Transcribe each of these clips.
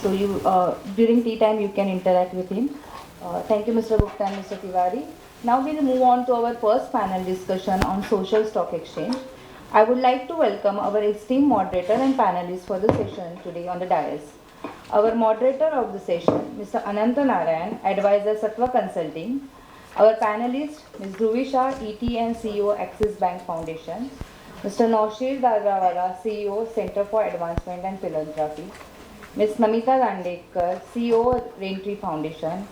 So during tea time you can interact with him. Thank you, Mr. Gupta and Mr. Tiwari. Now we'll move on to our first panel discussion on social stock exchange. I would like to welcome our esteemed moderator and panelists for the session today on the dais. Our moderator of the session, Mr. Anantha Narayan, advisor Sattva Consulting. Our panelist, Ms. Shah, ET and CEO, Axis Bank Foundation. Mr. Dadrawala, CEO, Center for Advancement and Philanthropy. Ms. Namita Dandekar, CEO, Raintree Foundation.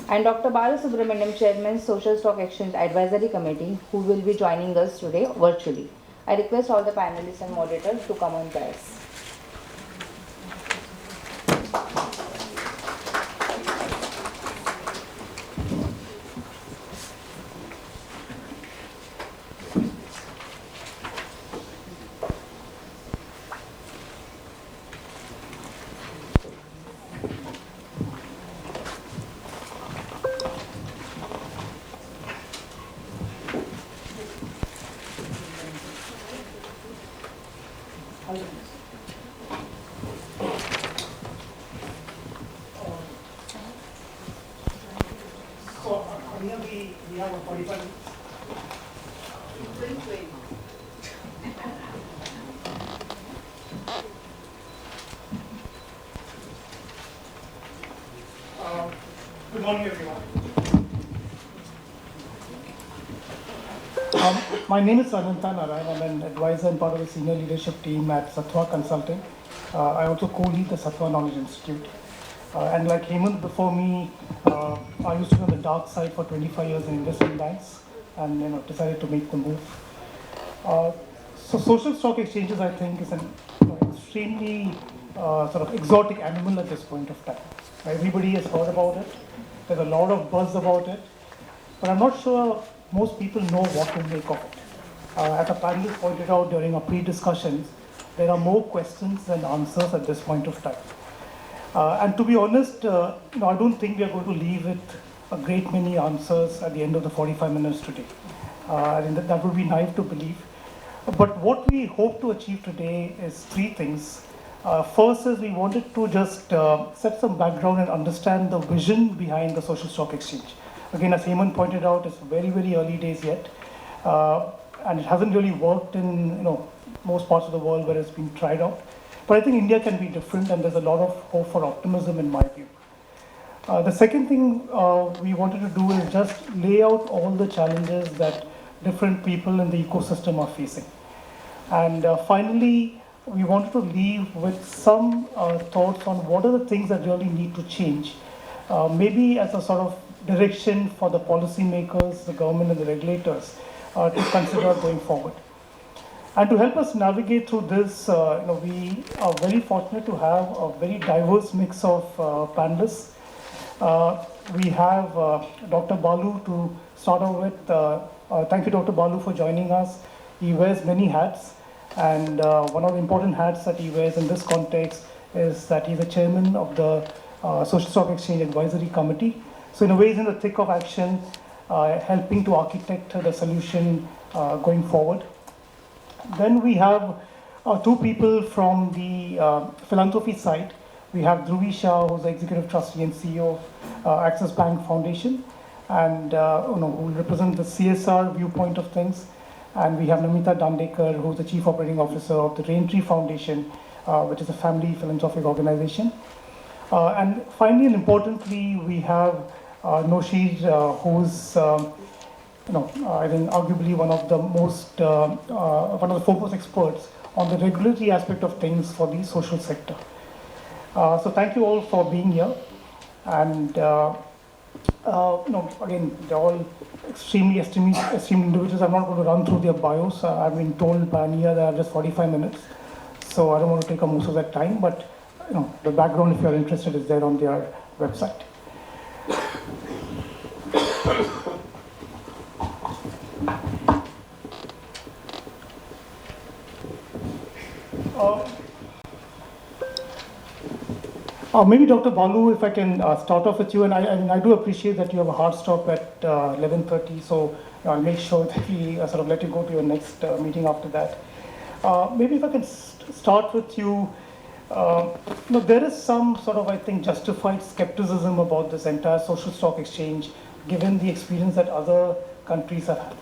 And Dr. Balasubramaniam, Chairman, Social Stock Exchange Advisory Committee, who will be joining us today virtually. I request all the panelists and moderators to come on dais. We have a 45 Good morning, everyone. My name is Anantha Narayan. I'm an advisor and part of the senior leadership team at Sattva Consulting. I also co-lead the Sattva Knowledge Institute. And like Hemant before me, I used to be on the dark side for 25 years in investment banks, and decided to make the move. So social stock exchanges, I think, is an extremely sort of exotic animal at this point of time. Everybody has heard about it. There's a lot of buzz about it, but I'm not sure most people know what to make of it. As a panelist pointed out during our pre-discussions, there are more questions than answers at this point of time. And to be honest, I don't think we are going to leave with a great many answers at the end of the 45 minutes today. I think that would be naive to believe. But what we hope to achieve today is three things. First is we wanted to just set some background and understand the vision behind the social stock exchange. Again, as Hemant pointed out, it's very, very early days yet. And it hasn't really worked in most parts of the world where it's been tried out. But I think India can be different, and there's a lot of hope for optimism in my view. The second thing we wanted to do is just lay out all the challenges that different people in the ecosystem are facing. And finally, we wanted to leave with some thoughts on what are the things that really need to change, maybe as a sort of direction for the policymakers, the government and the regulators to consider going forward. And to help us navigate through this, we are very fortunate to have a very diverse mix of panelists. We have Dr. Balu to start off with. Thank you, Dr. Balu, for joining us. He wears many hats, and one of the important hats that he wears in this context is that he's the chairman of the Social Stock Exchange Advisory Committee. So in a way, he's in the thick of action, helping to architect the solution going forward. Then we have two people from the philanthropy side. We have Shah, who's the executive trustee and CEO of Axis Bank Foundation, and who will represent the CSR viewpoint of things. And we have Namita Dandekar, who's the chief operating officer of the Raintree Foundation, which is a family philanthropic organization. And finally and importantly, we have Noshir, who's I think arguably one of the foremost experts on the regulatory aspect of things for the social sector. So thank you all for being here. And again, they're all extremely esteemed individuals. I'm not going to run through their bios. I've been told by Ania that I have just 45 minutes, so I don't want to take up most of that time. But the background, if you're interested, is there on their website. Maybe Dr. Balu, if I can start off with you, and I do appreciate that you have a hard stop at 11:30, so I'll make sure that we sort of let you go to your next meeting after that. Maybe if I can start with you, No, there is some sort of, I think, justified skepticism about this entire social stock exchange, given the experience that other countries have had,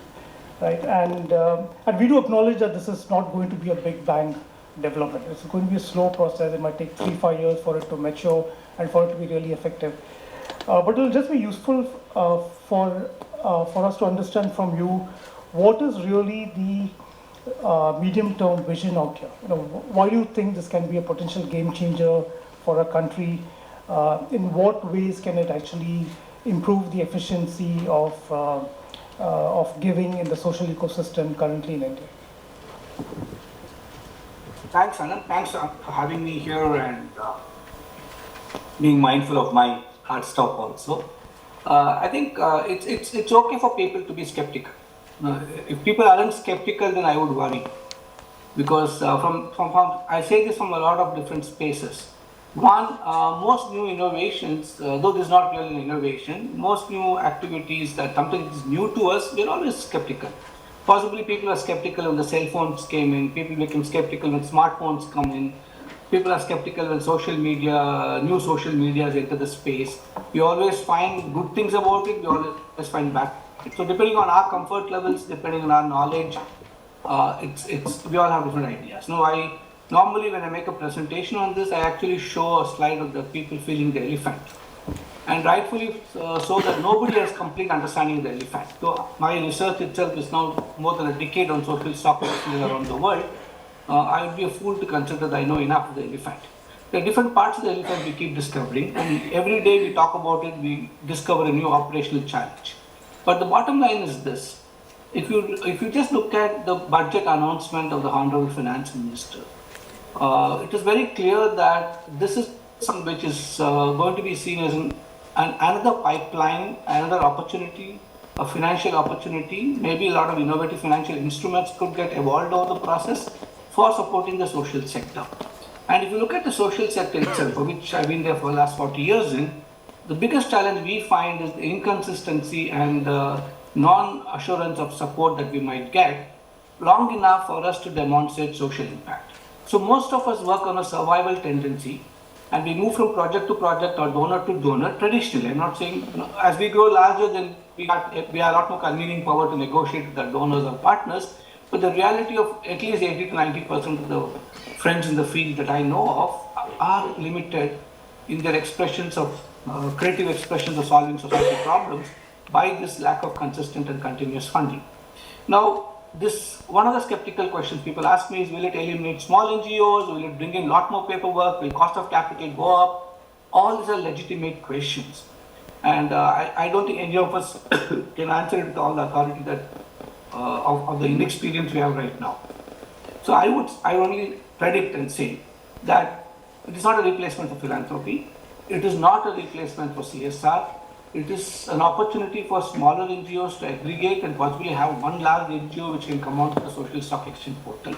right? And we do acknowledge that this is not going to be a big bang development. It's going to be a slow process. It might take 3-5 years for it to mature and for it to be really effective. But it'll just be useful for us to understand from you what is really the medium-term vision out here. Why do you think this can be a potential game changer for a country? In what ways can it actually improve the efficiency of giving in the social ecosystem currently in India? Thanks, Anand. Thanks for having me here and being mindful of my hard stop also. I think it's okay for people to be skeptical. If people aren't skeptical, then I would worry, because from I say this from a lot of different spaces. One, most new innovations, though this is not really an innovation, most new activities that something is new to us, we're always skeptical. Possibly people are skeptical when the cell phones came in, people became skeptical when smartphones come in, people are skeptical when social media, new social medias enter the space. We always find good things about it, we always find bad. So depending on our comfort levels, depending on our knowledge, we all have different ideas. Normally when I make a presentation on this, I actually show a slide of the people feeling the elephant. And rightfully so that nobody has complete understanding of the elephant. So my research itself is now more than a decade on social stock exchanges around the world. I would be a fool to consider that I know enough of the elephant. There are different parts of the elephant we keep discovering, and every day we talk about it, we discover a new operational challenge. But the bottom line is this: if you just look at the budget announcement of the Honorable Finance Minister, it is very clear that this is something which is going to be seen as another pipeline, another opportunity, a financial opportunity. Maybe a lot of innovative financial instruments could get evolved over the process for supporting the social sector. And if you look at the social sector itself, for which I've been there for the last 40 years the biggest challenge we find is the inconsistency and non-assurance of support that we might get long enough for us to demonstrate social impact. So most of us work on a survival tendency, and we move from project to project or donor to donor traditionally. I'm not saying, as we grow larger, then we have a lot more convening power to negotiate with our donors or partners. But the reality of at least 80 to 90% of the friends in the field that I know of are limited in their expressions of creative expressions of solving societal problems by this lack of consistent and continuous funding. Now, one of the skeptical questions people ask me is, will it eliminate small NGOs? Will it bring in a lot more paperwork? Will cost of capital go up? All these are legitimate questions. And I don't think any of us can answer it with all the authority that of the inexperience we have right now. So I only predict and say that it is not a replacement for philanthropy. It is not a replacement for CSR. It is an opportunity for smaller NGOs to aggregate and possibly have one large NGO which can come onto the social stock exchange portal.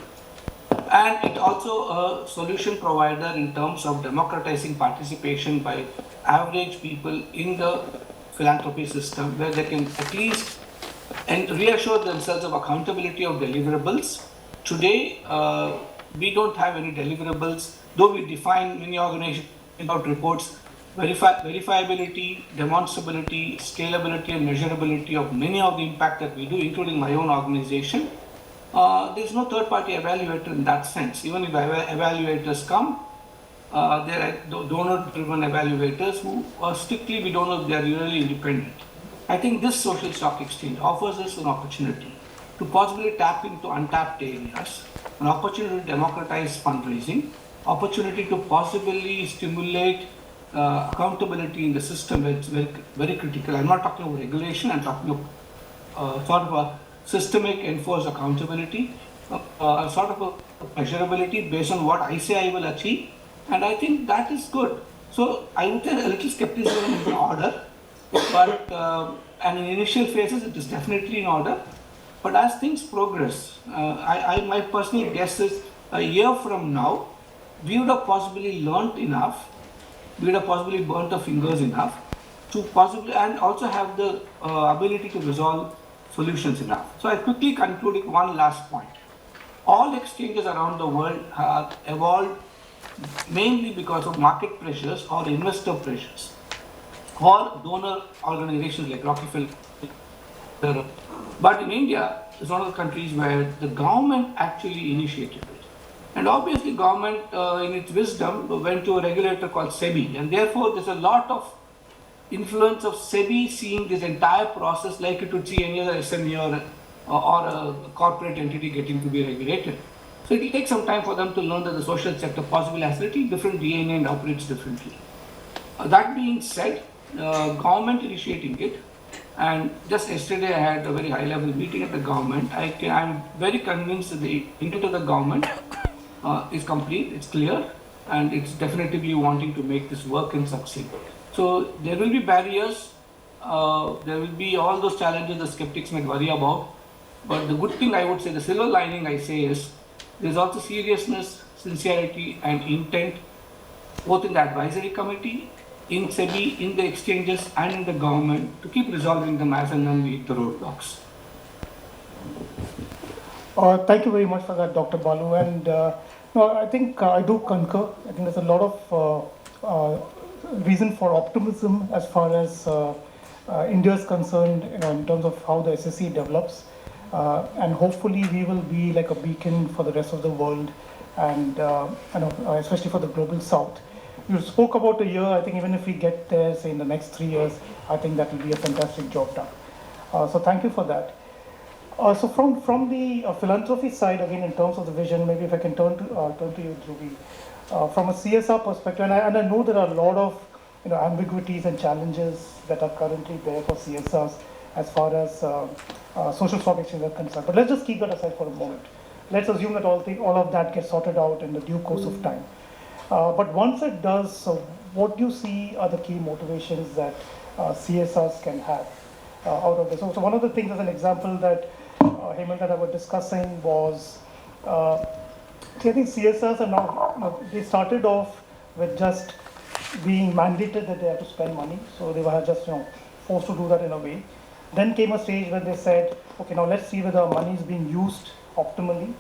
And it also a solution provider in terms of democratizing participation by average people in the philanthropy system, where they can at least reassure themselves of accountability of deliverables. Today, we don't have any deliverables, though we define many organizations about reports, verifiability, demonstrability, scalability and measurability of many of the impact that we do, including my own organization. There is no third-party evaluator in that sense. Even if evaluators come, they are donor-driven evaluators who strictly we don't know if they are really independent. I think this social stock exchange offers us an opportunity to possibly tap into untapped areas, an opportunity to democratize fundraising, opportunity to possibly stimulate accountability in the system, where it's very, very critical. I'm not talking about regulation, I'm talking about sort of a systemic enforced accountability, sort of a measurability based on what I say I will achieve, and I think that is good. So I would say a little skepticism is in order, but and in initial phases it is definitely in order. But as things progress, my personal guess is a year from now, we would have possibly learnt enough, we would have possibly burnt our fingers enough to possibly, and also have the ability to resolve solutions enough. So I quickly conclude with one last point. All exchanges around the world have evolved mainly because of market pressures or investor pressures or donor organizations like Rockefeller. But in India, it's one of the countries where the government actually initiated it. And obviously government in its wisdom went to a regulator called SEBI, and therefore there's a lot of influence of SEBI seeing this entire process like it would see any other SME or a corporate entity getting to be regulated. So it will take some time for them to learn that the social sector possibly has a little different DNA and operates differently. That being said, government initiating it, and just yesterday I had a very high level meeting at the government. I'm very convinced that the intent of the government is complete, it's clear, and it's definitely wanting to make this work and succeed. So there will be barriers, there will be all those challenges the skeptics might worry about, but the good thing I would say, the silver lining I say is, there's also seriousness, sincerity and intent both in the advisory committee, in SEBI, in the exchanges and in the government to keep resolving them as and when we hit the roadblocks. Thank you very much for that, Dr. Balu. And no, I think I do concur. I think there's a lot of reason for optimism as far as India is concerned, in terms of how the SSC develops. And hopefully we will be like a beacon for the rest of the world, and especially for the global south. You spoke about a year. I think even if we get there, say in the next 3 years, I think that will be a fantastic job done. So thank you for that. So from the philanthropy side, again, in terms of the vision, maybe if I can turn to you, Dhruvi, from a CSR perspective, and I know there are a lot of ambiguities and challenges that are currently there for CSRs as far as social stock exchanges are concerned. But let's just keep that aside for a moment. Let's assume that all of that gets sorted out in the due course of time. But once it does, so what do you see are the key motivations that CSRs can have out of this? So one of the things, as an example, that Hemant and I were discussing was, I think CSRs are now, they started off with just being mandated that they have to spend money. So they were just forced to do that in a way. Then came a stage when they said, okay, now let's see whether money is being used optimally.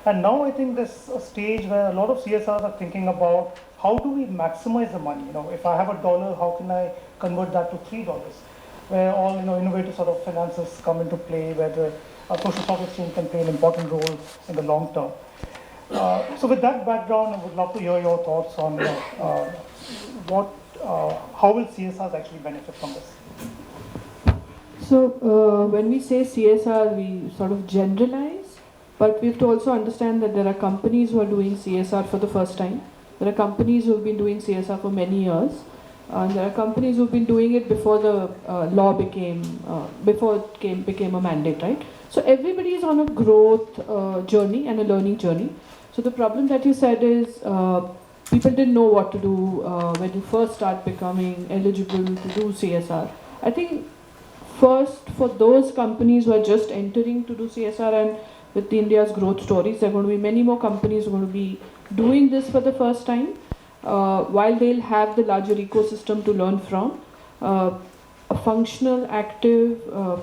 And now I think there's a stage where a lot of CSRs are thinking about how do we maximize the money. If I have $1, how can I convert that to $3? Where all innovative sort of finances come into play, where the social stock exchange can play an important role in the long term. So with that background, I would love to hear your thoughts on how will CSRs actually benefit from this? So when we say CSR, we sort of generalize, but we have to also understand that there are companies who are doing CSR for the first time. There are companies who have been doing CSR for many years. And there are companies who have been doing it before the law became a mandate, right? So everybody is on a growth journey and a learning journey. So the problem that you said is people didn't know what to do when you first start becoming eligible to do CSR. I think first, for those companies who are just entering to do CSR, and with India's growth stories, there are going to be many more companies who are going to be doing this for the first time. While they'll have the larger ecosystem to learn from, a functional, active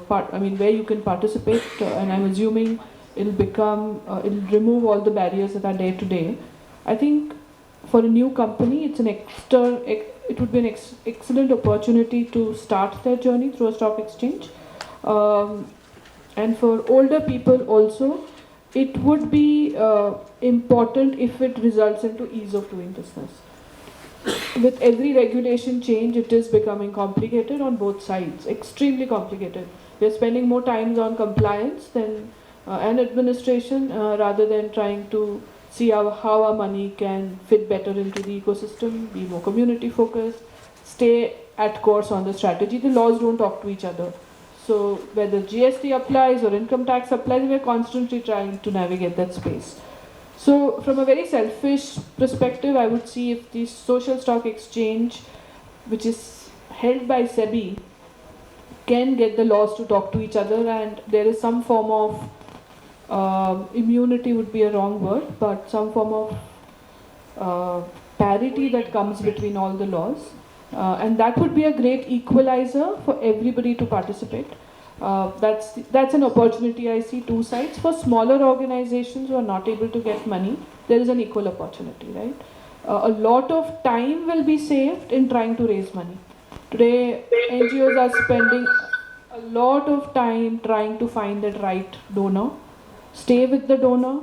where you can participate, and I'm assuming it'll remove all the barriers that are there today. I think for a new company, it would be an excellent opportunity to start their journey through a stock exchange. And for older people also, it would be important if it results into ease of doing business. With every regulation change, it is becoming complicated on both sides, extremely complicated. We are spending more time on compliance than and administration rather than trying to see how our money can fit better into the ecosystem, be more community focused, stay at course on the strategy. The laws don't talk to each other. So whether GST applies or income tax applies, we are constantly trying to navigate that space. So from a very selfish perspective, I would see if the social stock exchange, which is held by SEBI, can get the laws to talk to each other, and there is some form of immunity would be a wrong word, but some form of parity that comes between all the laws. And that would be a great equalizer for everybody to participate. That's an opportunity I see two sides. For smaller organizations who are not able to get money, there is an equal opportunity, right? a lot of time will be saved in trying to raise money. Today, NGOs are spending a lot of time trying to find that right donor, stay with the donor,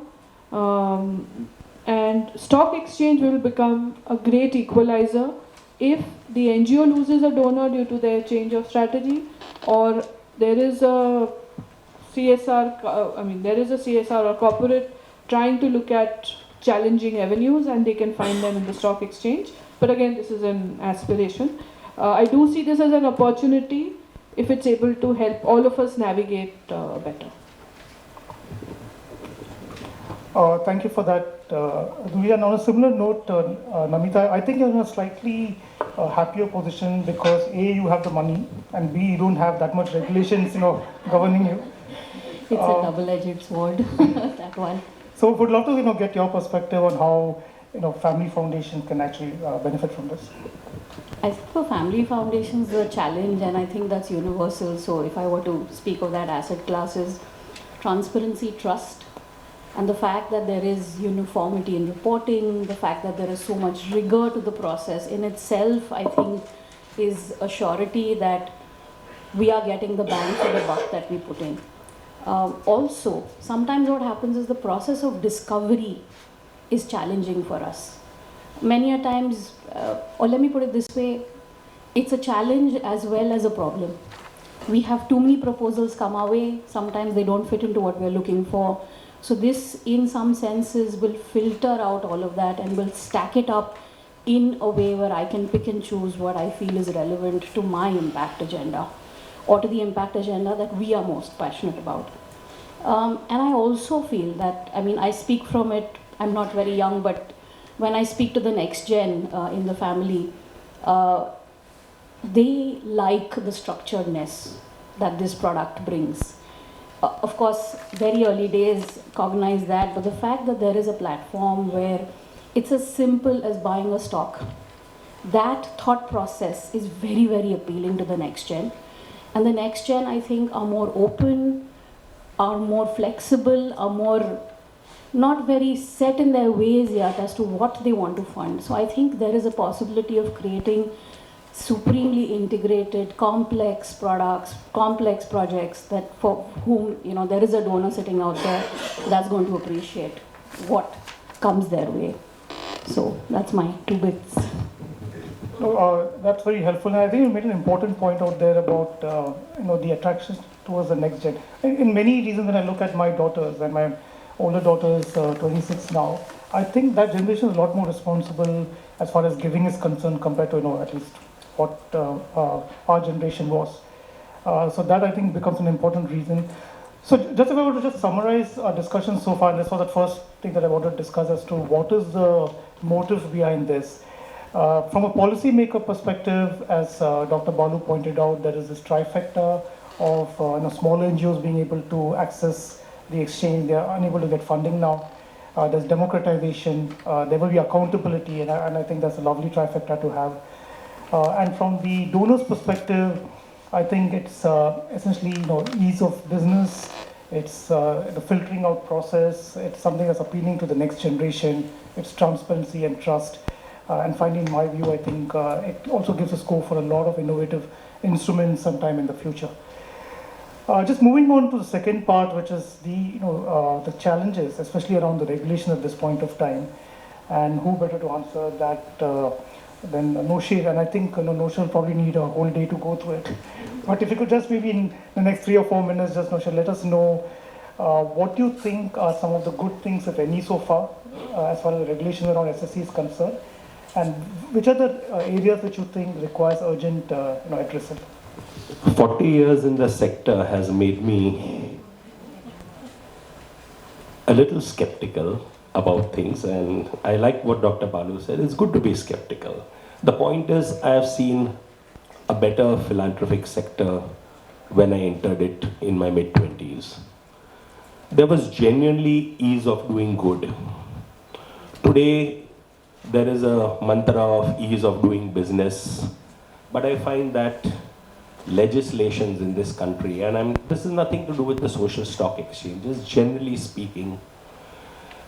and stock exchange will become a great equalizer if the NGO loses a donor due to their change of strategy, or there is a there is a CSR or corporate trying to look at challenging avenues and they can find them in the stock exchange. But again, this is an aspiration. I do see this as an opportunity if it's able to help all of us navigate better. Thank you for that. We are on a similar note, Namita. I think you're in a slightly happier position because A, you have the money, and B, you don't have that much regulations, governing you. It's a double-edged sword, that one. So would love to, get your perspective on how, family foundations can actually benefit from this. I think for family foundations, the challenge, and I think that's universal. So if I were to speak of that asset class, is transparency, trust, and the fact that there is uniformity in reporting, the fact that there is so much rigor to the process in itself, I think, is a surety that we are getting the bang for the buck that we put in. Also, sometimes what happens is the process of discovery is challenging for us. Many a times, or let me put it this way, it's a challenge as well as a problem. We have too many proposals come our way, sometimes they don't fit into what we're looking for. So this, in some senses, will filter out all of that and will stack it up in a way where I can pick and choose what I feel is relevant to my impact agenda or to the impact agenda that we are most passionate about. And I also feel that, I speak from it, I'm not very young, but when I speak to the next gen in the family, they like the structuredness that this product brings. Of course, very early days cognize that, but the fact that there is a platform where it's as simple as buying a stock, that thought process is very, very appealing to the next gen. And the next gen, I think, are more open, are more flexible, are more not very set in their ways yet as to what they want to fund. So I think there is a possibility of creating supremely integrated, complex products, complex projects that for whom, there is a donor sitting out there that's going to appreciate what comes their way. So that's my 2 bits. That's very helpful. And I think you made an important point out there about, the attraction towards the next gen. In many reasons, when I look at my daughters, and my older daughter is 26 now, I think that generation is a lot more responsible as far as giving is concerned compared to, at least what our generation was. So that, I think, becomes an important reason. So just if I were to just summarize our discussion so far, this was the first thing that I wanted to discuss as to what is the motive behind this. From a policymaker perspective, as Dr. Balu pointed out, there is this trifecta of smaller NGOs being able to access the exchange. They are unable to get funding now. There's democratization. There will be accountability, and I think that's a lovely trifecta to have. And from the donor's perspective, I think it's essentially ease of business. It's the filtering out process. It's something that's appealing to the next generation. It's transparency and trust. And finally, in my view, I think it also gives a scope for a lot of innovative instruments sometime in the future. Just moving on to the second part, which is the challenges, especially around the regulation at this point of time. And who better to answer that than Noshir? And I think Noshir will probably need a whole day to go through it. But if you could just maybe in the next 3 or 4 minutes, just Noshir, let us know what you think are some of the good things, if any, so far, as far as the regulation around SSC is concerned. And which are the areas which you think requires urgent addressing? 40 years in the sector has made me a little skeptical about things, and I like what Dr. Balu said. It's good to be skeptical. The point is, I have seen a better philanthropic sector when I entered it in my mid-20s. There was genuinely ease of doing good. Today, there is a mantra of ease of doing business, but I find that legislations in this country, and this is nothing to do with the social stock exchanges, generally speaking,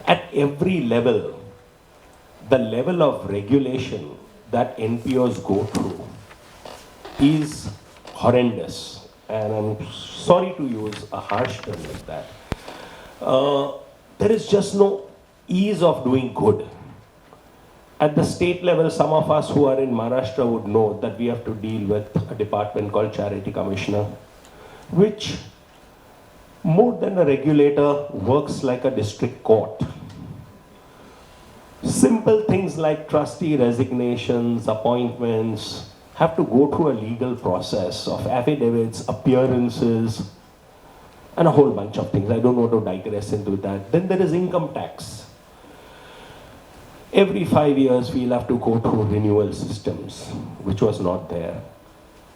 at every level, the level of regulation that NPOs go through is horrendous. And I'm sorry to use a harsh term like that. There is just no ease of doing good. At the state level, some of us who are in Maharashtra would know that we have to deal with a department called Charity Commissioner, which more than a regulator works like a district court. Simple things like trustee resignations, appointments, have to go through a legal process of affidavits, appearances, and a whole bunch of things. I don't want to digress into that. Then there is income tax. Every 5 years, we'll have to go through renewal systems, which was not there.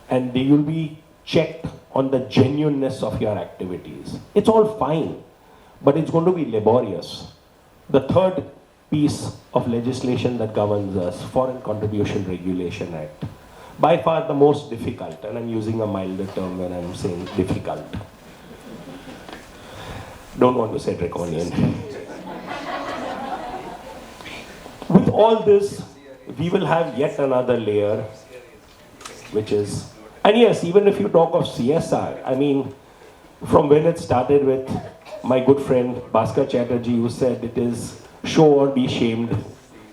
And they will be checked on the genuineness of your activities. It's all fine, but it's going to be laborious. The third piece of legislation that governs us, Foreign Contribution Regulation Act, by far the most difficult, and I'm using a milder term when I'm saying difficult. Don't want to say draconian. With all this, we will have yet another layer, which is, and yes, even if you talk of CSR, I mean, from when it started with my good friend Bhaskar Chatterjee, who said it is show or be shamed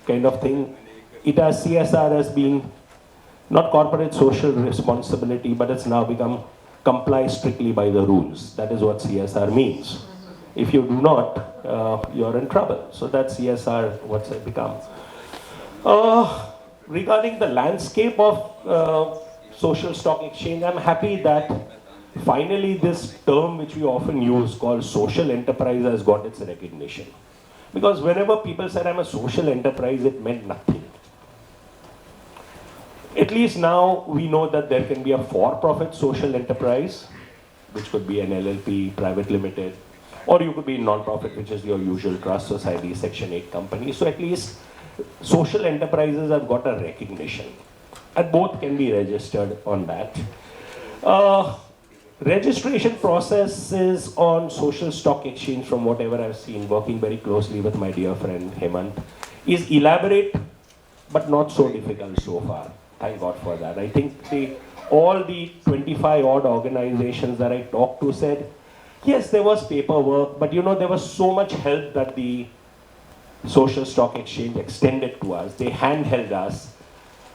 kind of thing, it has CSR has been not corporate social responsibility, but it's now become comply strictly by the rules. That is what CSR means. If you do not, you're in trouble. So that's CSR, what's it become. Regarding the landscape of social stock exchange, I'm happy that finally this term which we often use called social enterprise has got its recognition. Because whenever people said I'm a social enterprise, it meant nothing. At least now we know that there can be a for-profit social enterprise, which could be an LLP, private limited, or you could be non-profit, which is your usual trust society, Section 8 company. So at least social enterprises have got a recognition. And both can be registered on that. Registration processes on social stock exchange, from whatever I've seen, working very closely with my dear friend Hemant, is elaborate but not so difficult so far. Thank God for that. I think all the 25 odd organizations that I talked to said, yes, there was paperwork, but you know, there was so much help that the social stock exchange extended to us. They handheld us.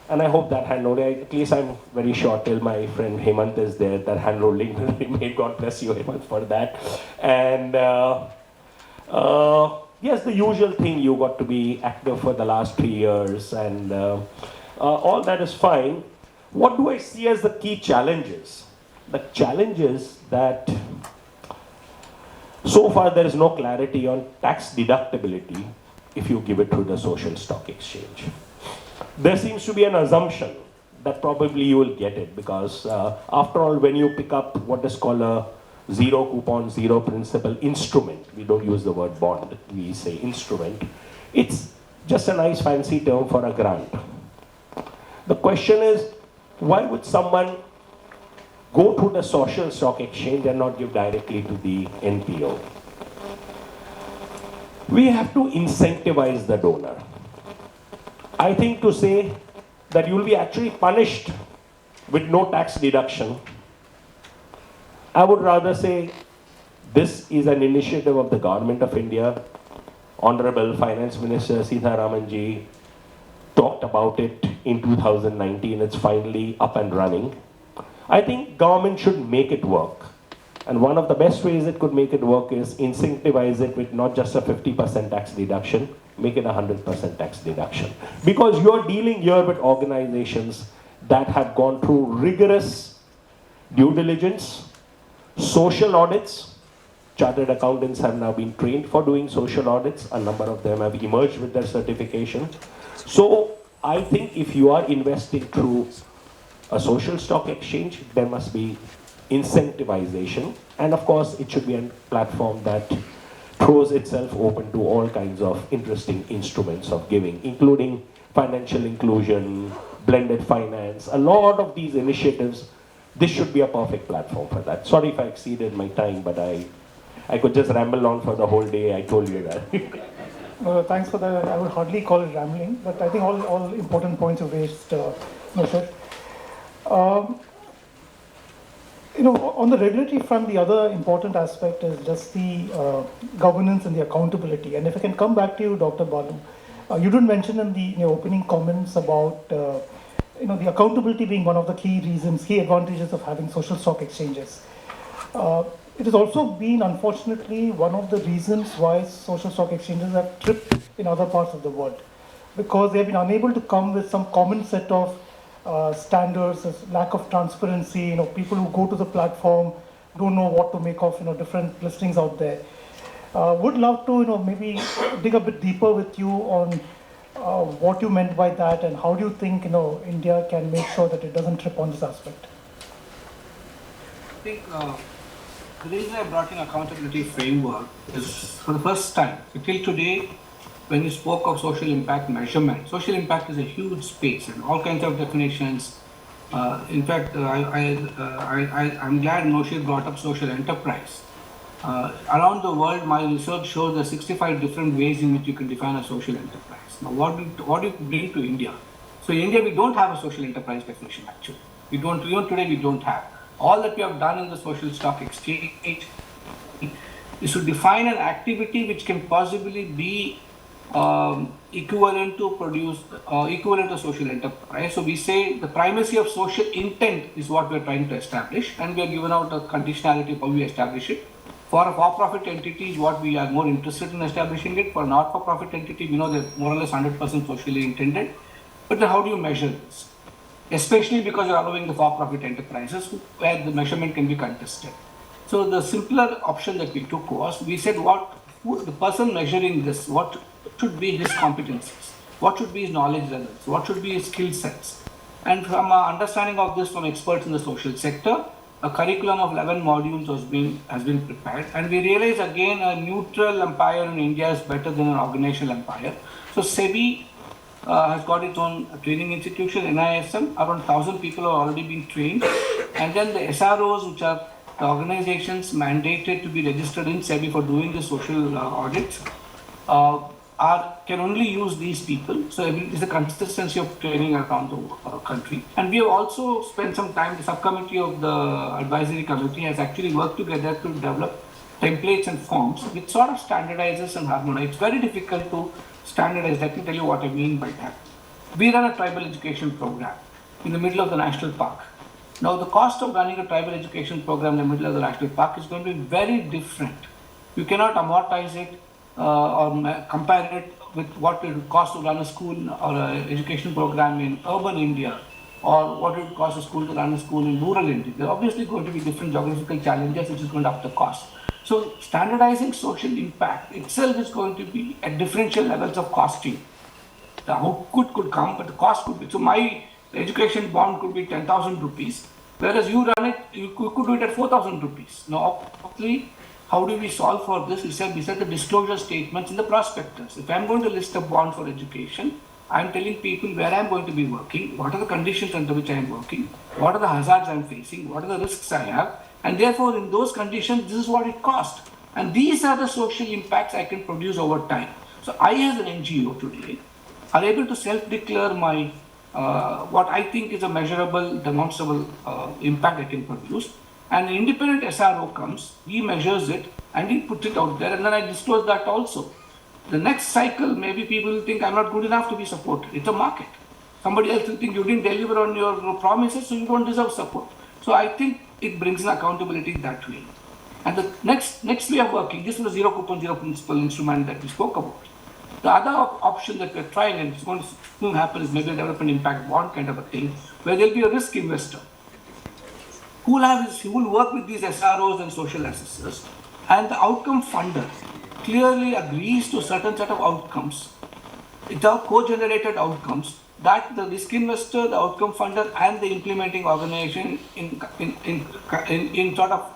And I hope that handholding, at least I'm very sure till my friend Hemant is there, that handholding will be made. God bless you, Hemant, for that. And yes, the usual thing, you got to be active for the last 3 years, and all that is fine. What do I see as the key challenges? The challenges that so far there is no clarity on tax deductibility if you give it through the social stock exchange. There seems to be an assumption that probably you will get it, because after all, when you pick up what is called a zero coupon, zero principal instrument, we don't use the word bond, we say instrument, it's just a nice fancy term for a grant. The question is, why would someone go to the social stock exchange and not give directly to the NPO? We have to incentivize the donor. I think to say that you will be actually punished with no tax deduction, I would rather say this is an initiative of the Government of India. Honorable Finance Minister Sitharamanji talked about it in 2019. It's finally up and running. I think government should make it work. And one of the best ways it could make it work is incentivize it with not just a 50% tax deduction, make it a 100% tax deduction. Because you're dealing here with organizations that have gone through rigorous due diligence, social audits. Chartered accountants have now been trained for doing social audits. A number of them have emerged with their certification. So I think if you are investing through a social stock exchange, there must be incentivization, and of course it should be a platform that throws itself open to all kinds of interesting instruments of giving, including financial inclusion, blended finance, a lot of these initiatives. This should be a perfect platform for that. Sorry if I exceeded my time, but I could just ramble on for the whole day, I told you that. No, thanks for that. I would hardly call it rambling, but I think all important points you raised, Nusrat. Um, on the regulatory front, the other important aspect is just the governance and the accountability. And if I can come back to you, Dr. Balu, you did mention in the opening comments about the accountability being one of the key reasons, key advantages of having social stock exchanges. It has also been, unfortunately, one of the reasons why social stock exchanges have tripped in other parts of the world, because they've been unable to come with some common set of standards, lack of transparency. People who go to the platform don't know what to make of different listings out there. Would love to maybe dig a bit deeper with you on what you meant by that, and how do you think India can make sure that it doesn't trip on this aspect? I think the reason I brought in accountability framework is for the first time. So till today, when you spoke of social impact measurement, social impact is a huge space and all kinds of definitions. In fact, I'm glad Noshir brought up social enterprise. Around the world, my research shows there are 65 different ways in which you can define a social enterprise. Now, what do you bring to India? So in India, we don't have a social enterprise definition actually. Even today, we don't have. All that we have done in the social stock exchange is to define an activity which can possibly be equivalent to social enterprise. So we say the primacy of social intent is what we are trying to establish, and we are given out a conditionality of how we establish it. For a for-profit entity is what we are more interested in establishing it. For a not-for-profit entity, we know they're more or less 100% socially intended. But then how do you measure this? Especially because you're allowing the for-profit enterprises where the measurement can be contested. So the simpler option that we took was, we said the person measuring this, what should be his competencies, what should be his knowledge levels, what should be his skill sets. And from our understanding of this from experts in the social sector, a curriculum of 11 modules has been prepared. And we realize again a neutral umpire in India is better than an organizational umpire. So SEBI has got its own training institution, NISM. Around 1,000 people have already been trained. And then the SROs, which are the organizations mandated to be registered in SEBI for doing the social audits, can only use these people. So it's a consistency of training around the country. And we have also spent some time, the subcommittee of the advisory committee has actually worked together to develop templates and forms which sort of standardizes and harmonizes. It's very difficult to standardize. Let me tell you what I mean by that. We run a tribal education program in the middle of the national park. Now, the cost of running a tribal education program in the middle of the national park is going to be very different. You cannot amortize it or compare it with what it would cost to run a school or an education program in urban India, or what it would cost a school to run a school in rural India. There are obviously going to be different geographical challenges which is going to up the cost. So standardizing social impact itself is going to be at differential levels of costing. The output could come, but the cost could be. So my education bond could be 10,000 rupees, whereas you run it, you could do it at 4,000 rupees. Now, obviously, how do we solve for this? We said the disclosure statements in the prospectus. If I'm going to list a bond for education, I'm telling people where I'm going to be working, what are the conditions under which I'm working, what are the hazards I'm facing, what are the risks I have, and therefore in those conditions, this is what it costs. And these are the social impacts I can produce over time. So I, as an NGO today, are able to self-declare my what I think is a measurable, demonstrable impact I can produce. And an independent SRO comes, he measures it, and he puts it out there, and then I disclose that also. The next cycle, maybe people will think I'm not good enough to be supported. It's a market. Somebody else will think you didn't deliver on your promises, so you don't deserve support. So I think it brings an accountability that way. And the next way of working, this was a zero coupon, zero principal instrument that we spoke about. The other option that we're trying, and it's going to happen, is maybe a development impact bond kind of a thing, where there'll be a risk investor who will work with these SROs and social assessors, and the outcome funder clearly agrees to a certain set of outcomes. It's our co-generated outcomes that the risk investor, the outcome funder, and the implementing organization in sort of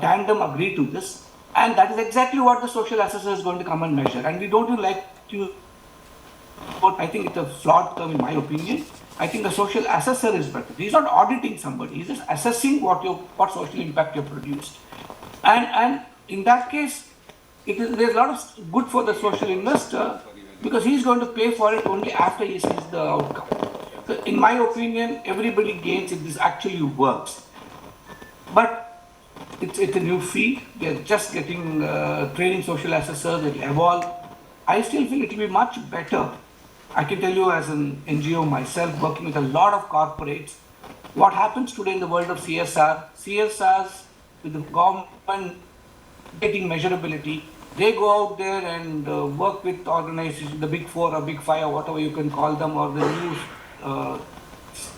tandem agree to this. And that is exactly what the social assessor is going to come and measure. And we don't even like to, I think it's a flawed term in my opinion. I think a social assessor is better. He's not auditing somebody, he's just assessing what social impact you've produced. And in that case, there's a lot of good for the social investor because he's going to pay for it only after he sees the outcome. So in my opinion, everybody gains if this actually works. But it's a new field. We are just getting training social assessors. It will evolve. I still feel it will be much better. I can tell you as an NGO myself, working with a lot of corporates, what happens today in the world of CSR, CSRs with the government getting measurability, they go out there and work with organizations, the big four or big five or whatever you can call them, or the new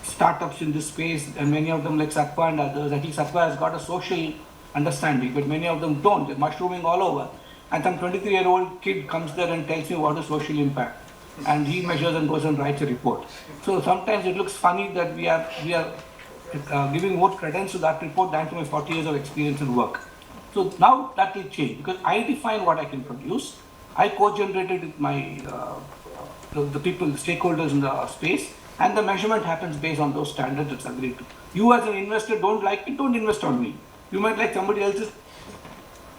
startups in this space, and many of them like Sattva and others. At least Sattva has got a social understanding, but many of them don't. They're mushrooming all over. And some 23-year-old kid comes there and tells me what is social impact. And he measures and goes and writes a report. So sometimes it looks funny that we are giving more credence to that report than to my 40 years of experience and work. So now that will change because I define what I can produce. I co-generated with my the people, the stakeholders in the space, and the measurement happens based on those standards that's agreed to. You as an investor don't like it, don't invest on me. You might like somebody else's,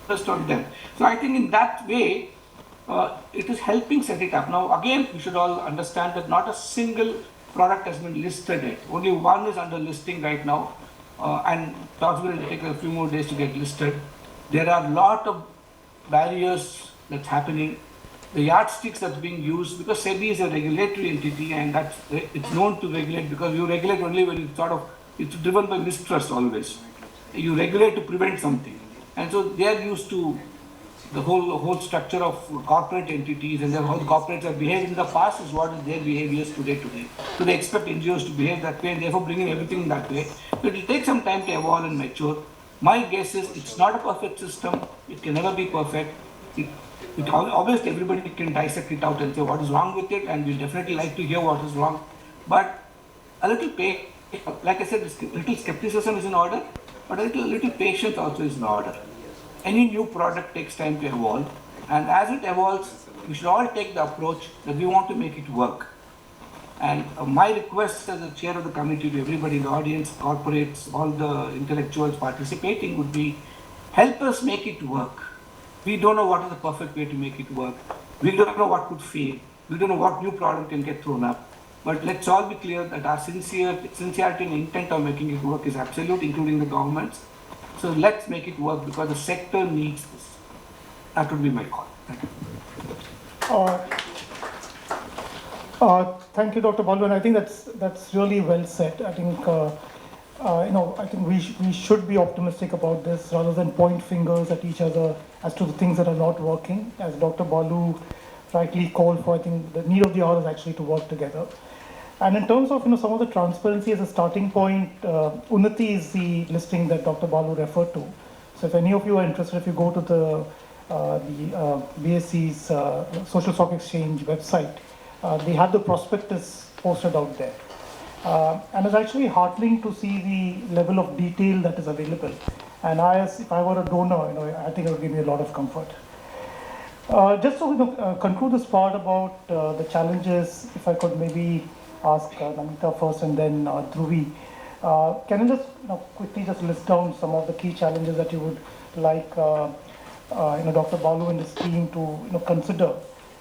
invest on them. So I think in that way, it is helping set it up. Now again, we should all understand that not a single product has been listed yet. Only one is under listing right now, and possibly it will take a few more days to get listed. There are a lot of barriers that's happening. The yardsticks that's being used, because SEBI is a regulatory entity and it's known to regulate because you regulate only when it's driven by mistrust always. You regulate to prevent something. And so they are used to the whole structure of corporate entities, and how the corporates have behaved in the past is what is their behaviors today. So they expect NGOs to behave that way and therefore bringing everything that way. So it will take some time to evolve and mature. My guess is it's not a perfect system. It can never be perfect. Obviously everybody can dissect it out and say what is wrong with it, and we'll definitely like to hear what is wrong. But a little like I said, a little skepticism is in order, but a little patience also is in order. Any new product takes time to evolve, and as it evolves, we should all take the approach that we want to make it work. And my request as the chair of the committee to everybody in the audience, corporates, all the intellectuals participating would be, help us make it work. We don't know what is the perfect way to make it work. We don't know what could fail. We don't know what new product can get thrown up. But let's all be clear that our sincerity and intent of making it work is absolute, including the governments. So let's make it work because the sector needs this. That would be my call. Thank you. Thank you, Dr. Balu, and I think that's really well said. I think I think we should be optimistic about this rather than point fingers at each other as to the things that are not working. As Dr. Balu rightly called for, I think the need of the hour is actually to work together. And in terms of some of the transparency as a starting point, Unnati is the listing that Dr. Balu referred to. So if any of you are interested, if you go to the BSE's Social Stock Exchange website, they have the prospectus posted out there. And it's actually heartening to see the level of detail that is available. And if I were a donor, I think it would give me a lot of comfort. Just to conclude this part about the challenges, if I could maybe ask Anantha first and then Dhruvi. Can you just quickly just list down some of the key challenges that you would like Dr. Balu and his team to consider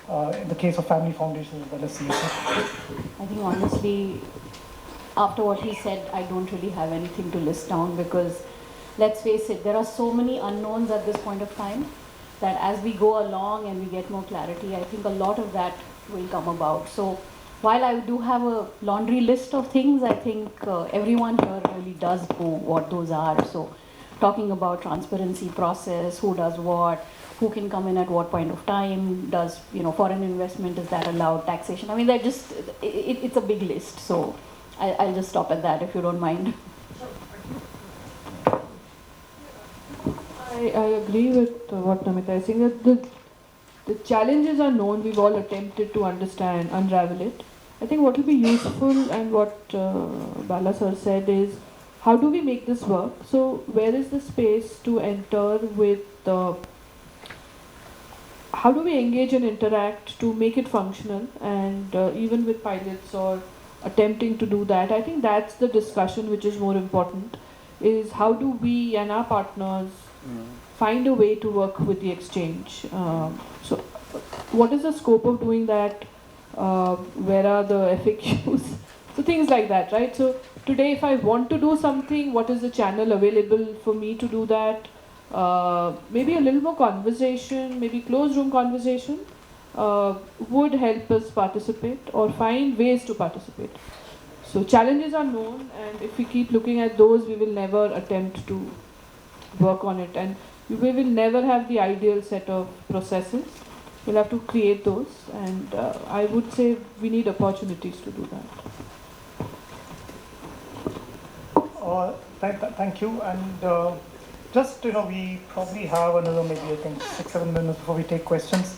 in the case of family foundations as well as CSR? I think honestly, after what he said, I don't really have anything to list down because let's face it, there are so many unknowns at this point of time that as we go along and we get more clarity, I think a lot of that will come about. So while I do have a laundry list of things, I think everyone here really does know what those are. So talking about transparency process, who does what, who can come in at what point of time, does foreign investment, is that allowed, taxation, I mean they're just, it's a big list. So I'll just stop at that if you don't mind. I agree with what Namita is saying, that the challenges are known, we've all attempted to understand, unravel it. I think what will be useful and what Bala sir said is, how do we make this work? So where is the space to enter with how do we engage and interact to make it functional, and even with pilots or attempting to do that, I think that's the discussion which is more important, is how do we and our partners find a way to work with the exchange. So, what is the scope of doing that? Where are the FAQs? So things like that, right? So today, if I want to do something, what is the channel available for me to do that? Maybe a little more conversation, maybe closed room conversation would help us participate or find ways to participate. So challenges are known, and if we keep looking at those, we will never attempt to work on it, and we will never have the ideal set of processes. We'll have to create those, and I would say we need opportunities to do that. Thank you. And just, we probably have another maybe, I think, 6-7 minutes before we take questions.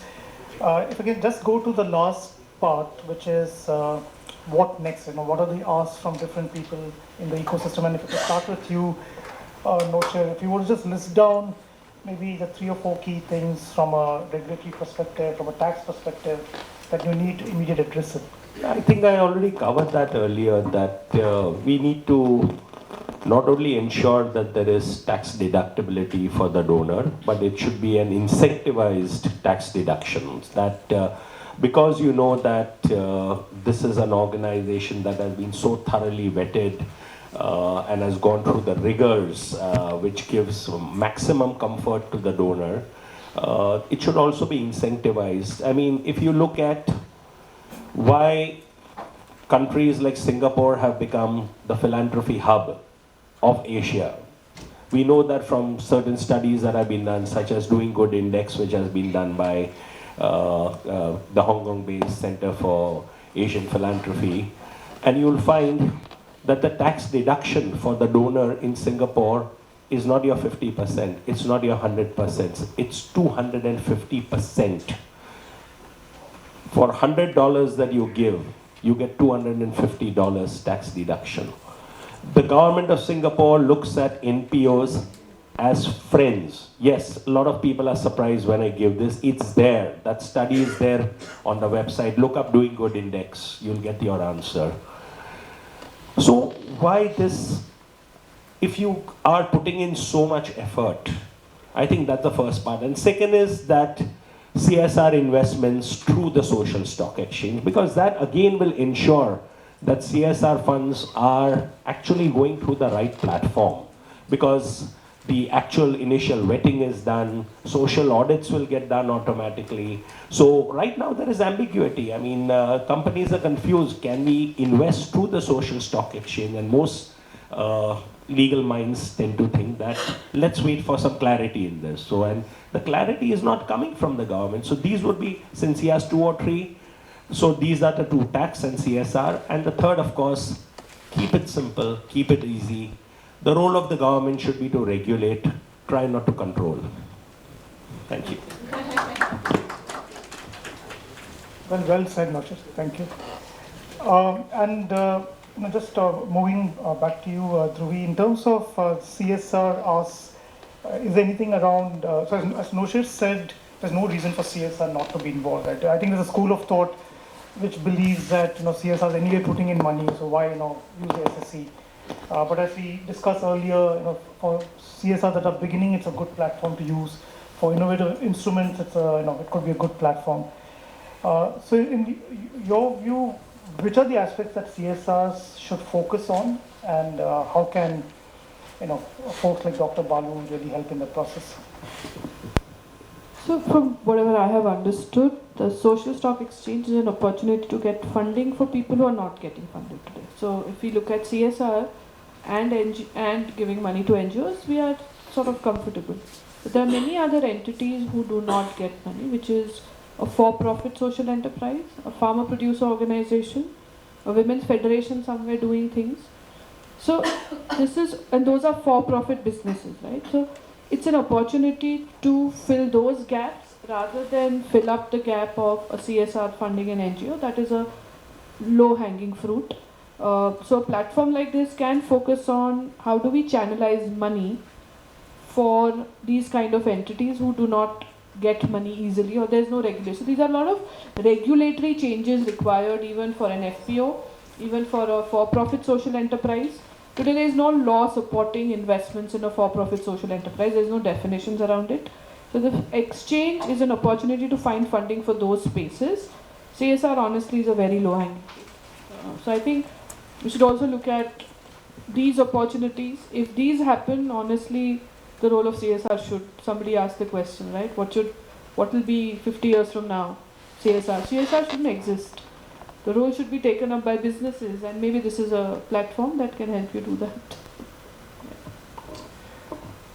If we can just go to the last part, which is what next? What are the asks from different people in the ecosystem? And if we could start with you, Noche, if you would just list down maybe the 3 or 4 key things from a regulatory perspective, from a tax perspective, that you need immediate addressing. I think I already covered that earlier, that we need to not only ensure that there is tax deductibility for the donor, but it should be an incentivized tax deduction. That because you know that this is an organization that has been so thoroughly vetted and has gone through the rigors, which gives maximum comfort to the donor, it should also be incentivized. I mean, if you look at why countries like Singapore have become the philanthropy hub of Asia, we know that from certain studies that have been done, such as Doing Good Index, which has been done by the Hong Kong-based Center for Asian Philanthropy, and you'll find that the tax deduction for the donor in Singapore is not your 50%, it's not your 100%, it's 250%. For $100 that you give, you get $250 tax deduction. The government of Singapore looks at NPOs as friends. Yes, a lot of people are surprised when I give this. It's there. That study is there on the website. Look up Doing Good Index. You'll get your answer. So why this? If you are putting in so much effort, I think that's the first part. And second is that CSR investments through the social stock exchange, because that again will ensure that CSR funds are actually going through the right platform, because the actual initial vetting is done, social audits will get done automatically. So right now there is ambiguity. I mean, companies are confused. Can we invest through the social stock exchange? And most legal minds tend to think that let's wait for some clarity in this. So, and the clarity is not coming from the government. So these would be, since he has 2 or 3, so these are the 2, tax and CSR. And the third, of course, keep it simple, keep it easy. The role of the government should be to regulate, try not to control. Thank you. Well said, Noche. Thank you. Just moving back to you, Dhruvi, in terms of CSR asks, is there anything around, so as Noche said, there's no reason for CSR not to be involved, right? I think there's a school of thought which believes that CSR is anyway putting in money, so why use the SSC? But as we discussed earlier, for CSR that are beginning, it's a good platform to use. For innovative instruments, it's it could be a good platform. So in your view, which are the aspects that CSRs should focus on, and how can folks like Dr. Balu really help in the process? So from whatever I have understood, the social stock exchange is an opportunity to get funding for people who are not getting funded today. So if we look at CSR and giving money to NGOs, we are sort of comfortable. But there are many other entities who do not get money, which is a for-profit social enterprise, a farmer producer organization, a women's federation somewhere doing things. So and those are for-profit businesses, right? So it's an opportunity to fill those gaps rather than fill up the gap of a CSR funding an NGO. That is a low-hanging fruit. So a platform like this can focus on how do we channelize money for these kind of entities who do not get money easily, or there's no regulation. So these are a lot of regulatory changes required even for an FPO, even for a for-profit social enterprise. Today there is no law supporting investments in a for-profit social enterprise. There is no definitions around it. So the exchange is an opportunity to find funding for those spaces. CSR honestly is a very low hanging fruit. So I think we should also look at these opportunities. If these happen, honestly, the role of CSR should, somebody ask the question, right? What will be 50 years from now? CSR. CSR shouldn't exist. The role should be taken up by businesses, and maybe this is a platform that can help you do that.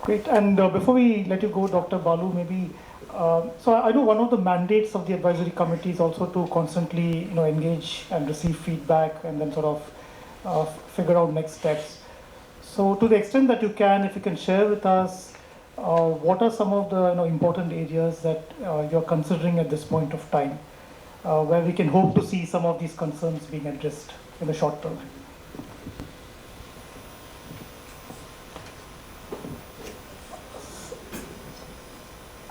Great. And before we let you go, Dr. Balu, maybe, so I know one of the mandates of the advisory committee is also to constantly, engage and receive feedback and then sort of figure out next steps. So to the extent that you can, if you can share with us, what are some of the important areas that you're considering at this point of time, where we can hope to see some of these concerns being addressed in the short term?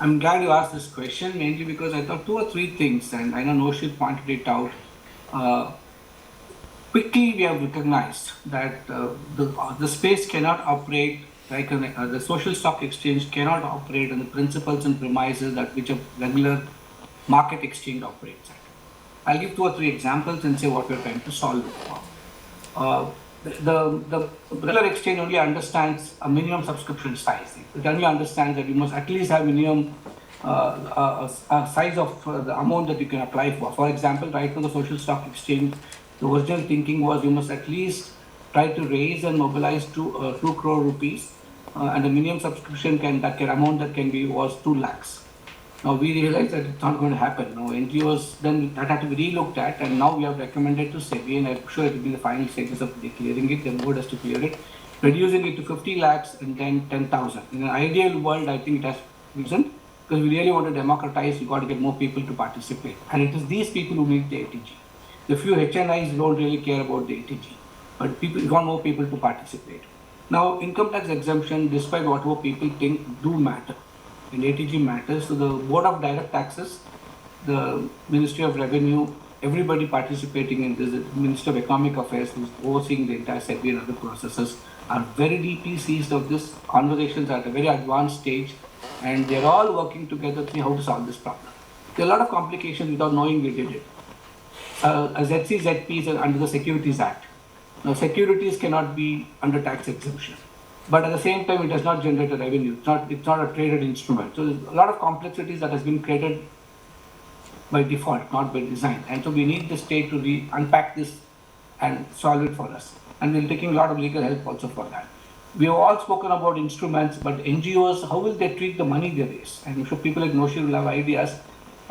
I'm glad you asked this question, mainly because I thought 2 or 3 things, and I know Noshit pointed it out. Quickly, we have recognized that the space cannot operate like the social stock exchange cannot operate on the principles and premises that which a regular market exchange operates at. I'll give 2 or 3 examples and say what we're trying to solve it for. The regular exchange only understands a minimum subscription size. It only understands that you must at least have minimum size of the amount that you can apply for. For example, right now the social stock exchange, the original thinking was you must at least try to raise and mobilize 2 crore rupees, and the minimum subscription amount that can be was 2 lakhs. Now we realized that it's not going to happen. Now NGOs, then that had to be relooked at, and now we have recommended to SEBI, and I'm sure it will be the final stages of declaring it, the board has to clear it, reducing it to 50 lakhs and then 10,000. In an ideal world, I think it has reason, because we really want to democratize, we got to get more people to participate. And it is these people who need the ATG. The few HNIs don't really care about the ATG, but we want more people to participate. Now, income tax exemption, despite whatever people think, do matter. And ATG matters. So the Board of Direct Taxes, the Ministry of Revenue, everybody participating in this, the Minister of Economic Affairs, who's overseeing the entire SEBI and other processes, are very deeply seized of this. Conversations are at a very advanced stage, and they're all working together to see how to solve this problem. There are a lot of complications without knowing we did it. A ZC, ZP is under the Securities Act. Now, securities cannot be under tax exemption. But at the same time, it does not generate a revenue. It's not a traded instrument. So there's a lot of complexities that has been created by default, not by design. And so we need the state to unpack this and solve it for us. And we're taking a lot of legal help also for that. We have all spoken about instruments, but NGOs, how will they treat the money they raise? And I'm sure people like Noshi will have ideas.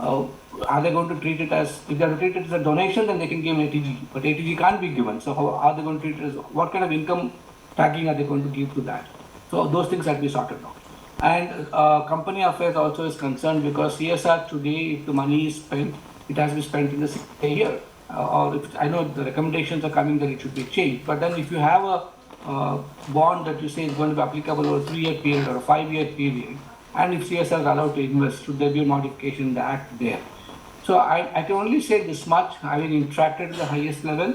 Are they going to treat it as, if they are to treat it as a donation, then they can give ATG. But ATG can't be given. So how are they going to treat it as, what kind of income tagging are they going to give to that? So those things have to be sorted out. And company affairs also is concerned, because CSR today, if the money is spent, it has to be spent in the same year. Or if, I know the recommendations are coming that it should be changed, but then if you have a bond that you say is going to be applicable over a 3-year period or a 5-year period, and if CSR is allowed to invest, should there be a modification in the act there? So I can only say this much, having interacted at the highest level.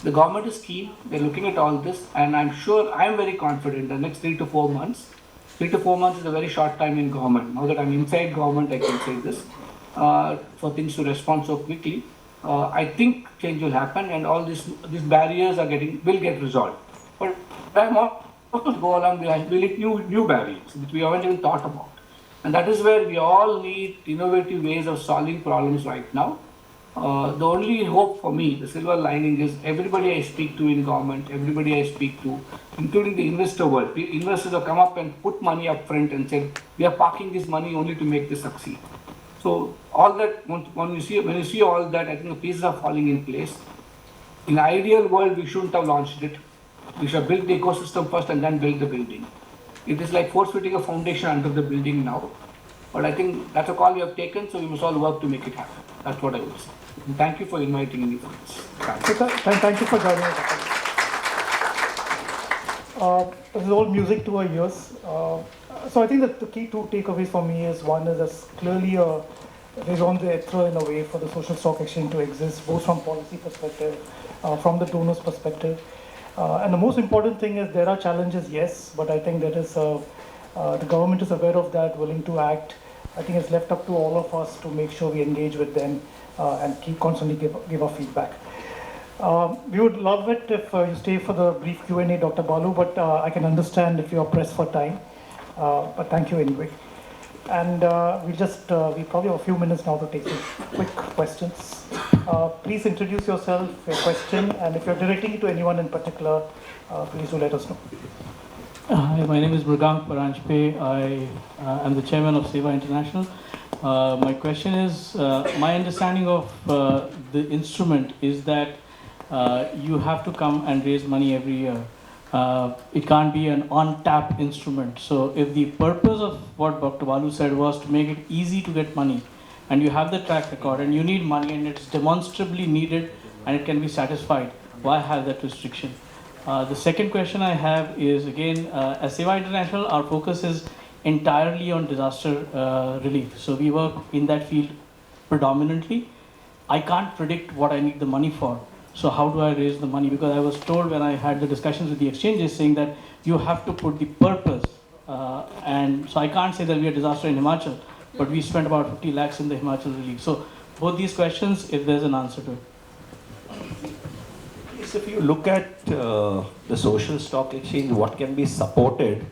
The government is keen, they're looking at all this, and I'm sure, I'm very confident the next 3 to 4 months. 3 to 4 months is a very short time in government. Now that I'm inside government, I can say this, for things to respond so quickly. I think change will happen, and all these barriers will get resolved. But I'm also go along, we'll hit new barriers, which we haven't even thought about. And that is where we all need innovative ways of solving problems right now. The only hope for me, the silver lining, is everybody I speak to in government, everybody I speak to, including the investor world. Investors have come up and put money up front and said, we are parking this money only to make this succeed. So all that, when you see all that, I think the pieces are falling in place. In the ideal world, we shouldn't have launched it. We should have built the ecosystem first and then build the building. It is like force-fitting a foundation under the building now. But I think that's a call we have taken, so we must all work to make it happen. That's what I would say. And thank you for inviting me for this. Thank you for joining us. This is all music to our ears. So I think that the key 2 takeaways for me is, one is there's clearly a raison d'etre in a way for the social stock exchange to exist, both from policy perspective, from the donors perspective. And the most important thing is there are challenges, yes, but I think there is the government is aware of that, willing to act. I think it's left up to all of us to make sure we engage with them and constantly give our feedback. We would love it if you stay for the brief Q&A, Dr. Balu, but I can understand if you are pressed for time. But thank you anyway. And we probably have a few minutes now to take some quick questions. Please introduce yourself, your question, and if you're directing it to anyone in particular, please do let us know. Hi, my name is Mrugank Paranjpe. I am the chairman of Seva International. My question is, my understanding of the instrument is that you have to come and raise money every year. It can't be an on-tap instrument. So if the purpose of what Dr. Balu said was to make it easy to get money, and you have the track record, and you need money, and it's demonstrably needed, and it can be satisfied, why have that restriction? The second question I have is, again, as Seva International, our focus is entirely on disaster relief. So we work in that field predominantly. I can't predict what I need the money for. So how do I raise the money? Because I was told when I had the discussions with the exchanges saying that you have to put the purpose. And so I can't say that we are disaster in Himachal, but we spent about 50 lakhs in the Himachal relief. So both these questions, if there's an answer to it. Yes, if you look at the social stock exchange, what can be supported,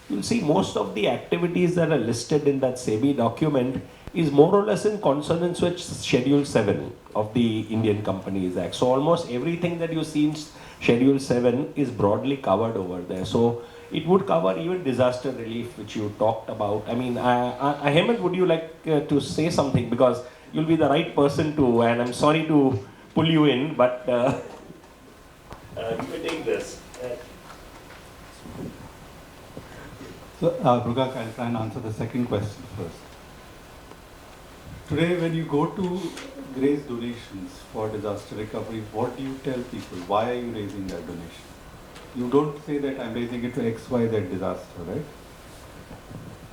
you'll see most of the activities that are listed in that SEBI document is more or less in consonance with Schedule 7 of the Indian Companies Act. So almost everything that you see in Schedule 7 is broadly covered over there. So it would cover even disaster relief, which you talked about. I mean, Hemant, would you like to say something? Because you'll be the right person to, and I'm sorry to pull you in, but you may take this. So, Mrugank, I'll try and answer the second question first. Today, when you go to raise donations for disaster recovery, what do you tell people? Why are you raising that donation? You don't say that I'm raising it to XYZ disaster, right?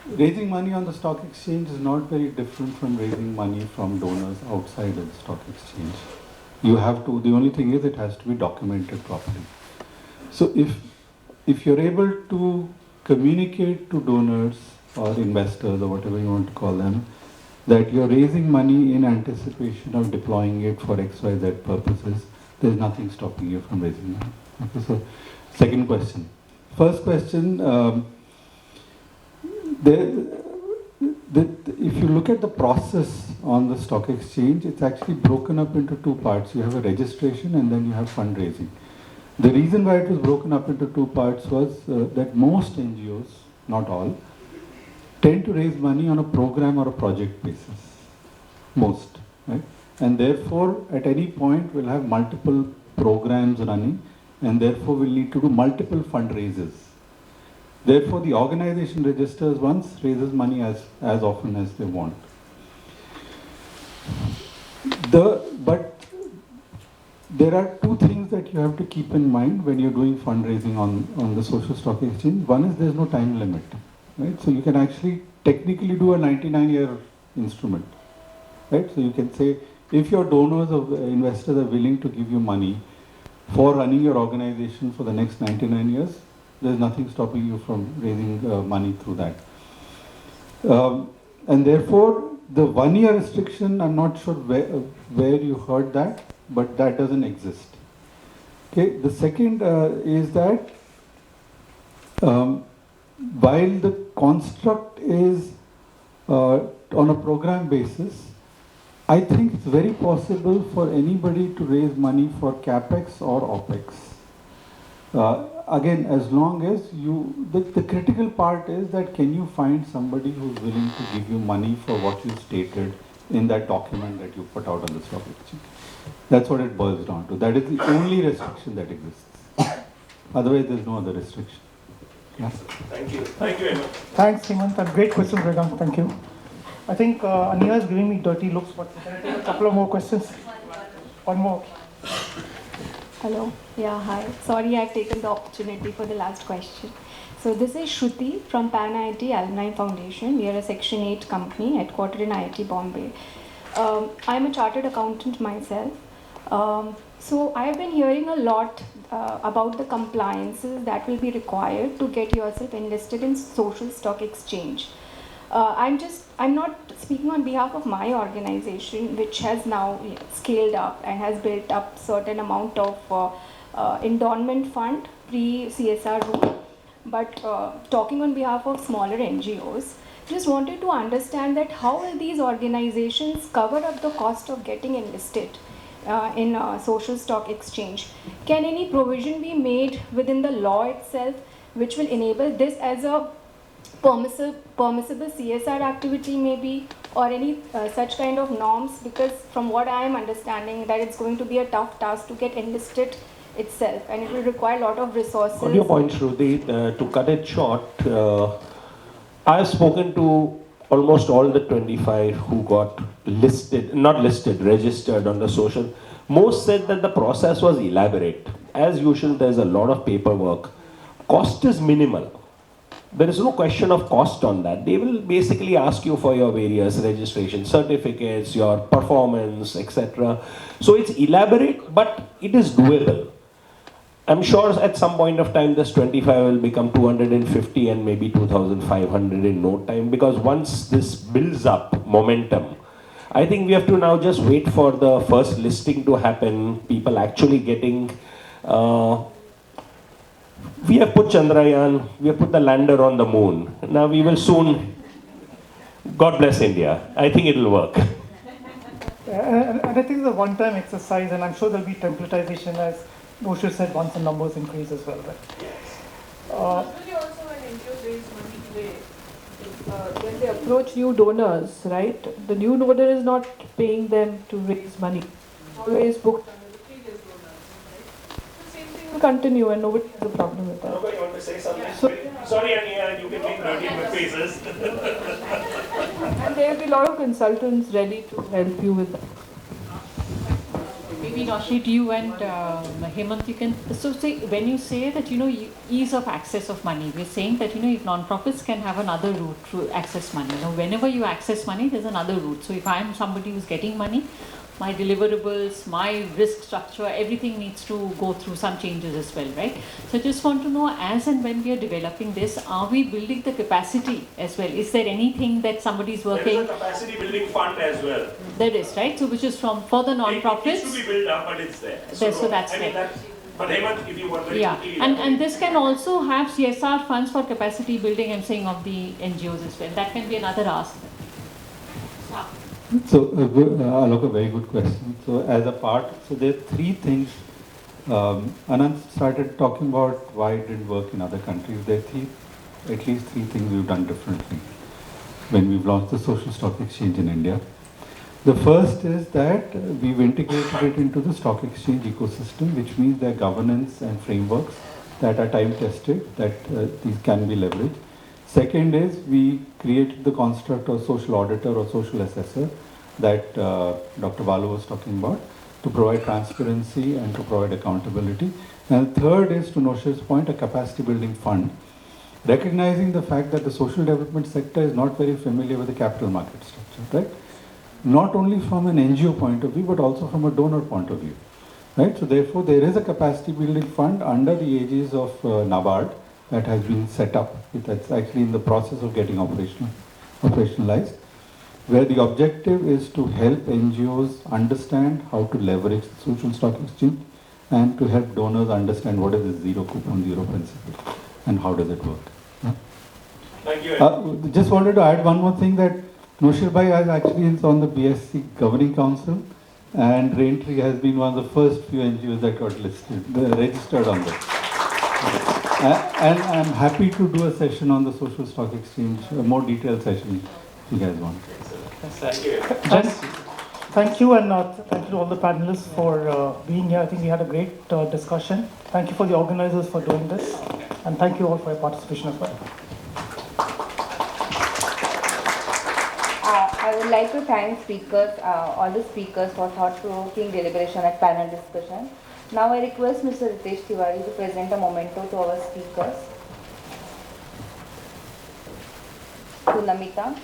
Raising money on the stock exchange is not very different from raising money from donors outside of the stock exchange. You have to, the only thing is it has to be documented properly. So if you're able to communicate to donors or investors or whatever you want to call them, that you're raising money in anticipation of deploying it for XYZ purposes, there's nothing stopping you from raising money. Okay, so second question. First question, if you look at the process on the stock exchange, it's actually broken up into two parts. You have a registration and then you have fundraising. The reason why it was broken up into two parts was that most NGOs, not all, tend to raise money on a program or a project basis. Most, right? And therefore, at any point, we'll have multiple programs running, and therefore we'll need to do multiple fundraisers. Therefore, the organization registers once, raises money as often as they want. But there are two things that you have to keep in mind when you're doing fundraising on the social stock exchange. One is there's no time limit, right? So you can actually technically do a 99-year instrument, right? So you can say, if your donors or investors are willing to give you money for running your organization for the next 99 years, there's nothing stopping you from raising money through that. And therefore, the 1 year restriction, I'm not sure where you heard that, but that doesn't exist. Okay, the second is that while the construct is on a program basis, I think it's very possible for anybody to raise money for CapEx or OpEx. Again, as long as the critical part is that can you find somebody who's willing to give you money for what you stated in that document that you put out on the stock exchange. That's what it boils down to. That is the only restriction that exists. Otherwise, there's no other restriction. Yes. Thank you. Thank you very much. Thanks, Hemant. And great questions, Mrugank. Thank you. I think Ania is giving me dirty looks, but can I take a couple of more questions? One more. Hello. Yeah, hi. Sorry, I've taken the opportunity for the last question. So this is Shruti from Pan IIT Alumni Foundation. We are a Section 8 company headquartered in IIT Bombay. I'm a chartered accountant myself. So I have been hearing a lot about the compliances that will be required to get yourself enlisted in social stock exchange. I'm not speaking on behalf of my organization, which has now scaled up and has built up certain amount of endowment fund pre CSR rule, but talking on behalf of smaller NGOs, just wanted to understand that how will these organizations cover up the cost of getting enlisted in social stock exchange? Can any provision be made within the law itself which will enable this as a permissible CSR activity maybe, or any such kind of norms? Because from what I am understanding, that it's going to be a tough task to get enlisted itself, and it will require a lot of resources. On your point, Shruti, to cut it short, I've spoken to almost all the 25 who got registered on the social. Most said that the process was elaborate. As usual, there's a lot of paperwork. Cost is minimal. There is no question of cost on that. They will basically ask you for your various registration certificates, your performance, etc. So it's elaborate, but it is doable. I'm sure at some point of time this 25 will become 250 and maybe 2,500 in no time, because once this builds up momentum, I think we have to now just wait for the first listing to happen, people actually getting... we have put Chandrayaan, we have put the lander on the moon. Now we will soon... God bless India. I think it will work. And I think it's a one-time exercise, and I'm sure there'll be templatization, as Moshe said, once the numbers increase as well. But, Usually also when NGOs raise money today, when they approach new donors, right, the new donor is not paying them to raise money. It's always booked under the previous donors, right? The same thing will continue and nobody has a problem with that. Nobody want to say something? So, sorry, Ania, you can make dirty faces. and there will be a lot of consultants ready to help you with that. Maybe Nashi, to you and Hemant, you can, so say, when you say that, ease of access of money, we're saying that, if non-profits can have another route to access money. Whenever you access money, there's another route. So if I'm somebody who's getting money, my deliverables, my risk structure, everything needs to go through some changes as well, right? So I just want to know, as and when we are developing this, are we building the capacity as well? Is there anything that somebody's working? There is a capacity building fund as well. There is, right? So which is for the non-profits? It needs to be built up, but it's there. So that's there. But Hemant, if you want very quickly... And this can also have CSR funds for capacity building, I'm saying, of the NGOs as well. That can be another ask. So, Alok, a very good question. So, as a part, so there are three things. Anant started talking about why it didn't work in other countries. There are at least three things we've done differently when we've launched the social stock exchange in India. The first is that we've integrated it into the stock exchange ecosystem, which means there are governance and frameworks that are time tested, that these can be leveraged. Second is we created the construct of social auditor or social assessor that Dr. Balu was talking about, to provide transparency and to provide accountability. And third is, to Noshe's point, a capacity building fund, recognizing the fact that the social development sector is not very familiar with the capital market structure, right? Not only from an NGO point of view, but also from a donor point of view, right? So therefore, there is a capacity building fund under the aegis of NABARD that has been set up. That's actually in the process of getting operationalized, where the objective is to help NGOs understand how to leverage the social stock exchange and to help donors understand what is the zero coupon, zero principle, and how does it work. Thank you. Just wanted to add one more thing, that Noshir Bhai actually is on the BSC Governing Council, and Raintree has been one of the first few NGOs that got registered on this. And I'm happy to do a session on the social stock exchange, a more detailed session if you guys want. Thank you. thank you, and thank you to all the panelists for being here. I think we had a great discussion. Thank you for the organizers for doing this, and thank you all for your participation as well. I would like to thank speakers, all the speakers, for thought-provoking deliberation at panel discussion. Now I request Mr. Ritesh Tiwari to present a memento to our speakers. To Namita.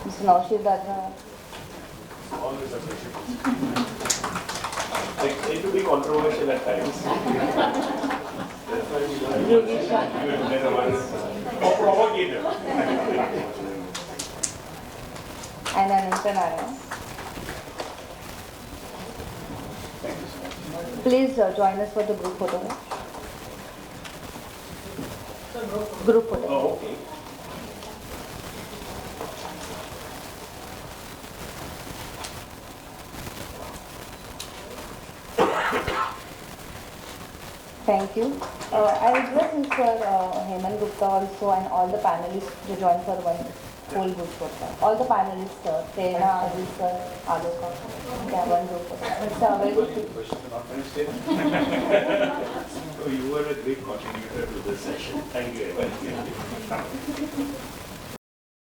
Mr. Naushir Dadrawala. Always appreciate it. It to be controversial at times. That's why we don't give it together once. Or provocative. And Anantha Narayan. Please join us for the group photo. Group photo. Oh, okay. Thank you. I request Mr. Hemant Gupta also and all the panelists to join for one whole group photo. All the panelists, Prerna, Adil sir, Aloka, yeah, one group photo. It's a very good Questions are not finished yet? So you were a great contributor to this session. Thank you very much.